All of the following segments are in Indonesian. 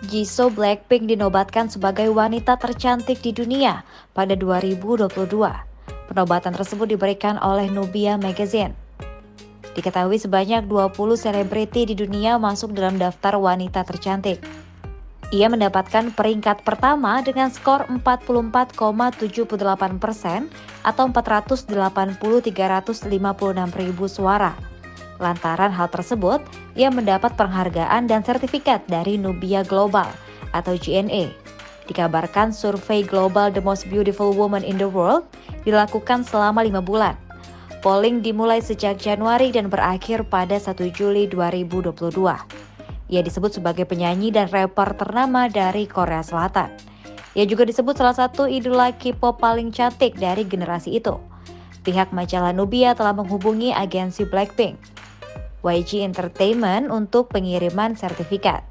Jisoo Blackpink dinobatkan sebagai wanita tercantik di dunia pada 2022. Penobatan tersebut diberikan oleh Nubia Magazine. Diketahui sebanyak 20 selebriti di dunia masuk dalam daftar wanita tercantik. Ia mendapatkan peringkat pertama dengan skor 44,78% atau 480.356.000 suara. Lantaran hal tersebut, ia mendapat penghargaan dan sertifikat dari Nubia Global atau GNA. Dikabarkan survei Global The Most Beautiful Woman in the World dilakukan selama 5 bulan. Polling dimulai sejak Januari dan berakhir pada 1 Juli 2022. Ia disebut sebagai penyanyi dan rapper ternama dari Korea Selatan. Ia juga disebut salah satu idola K-pop paling cantik dari generasi itu. Pihak majalah Nubia telah menghubungi agensi Blackpink, YG Entertainment, untuk pengiriman sertifikat.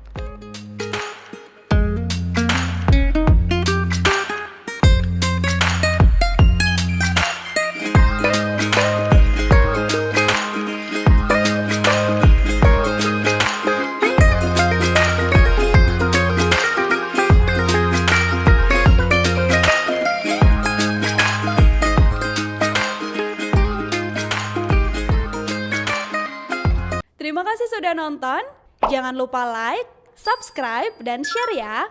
Terima kasih sudah nonton. Jangan lupa like, subscribe, dan share ya.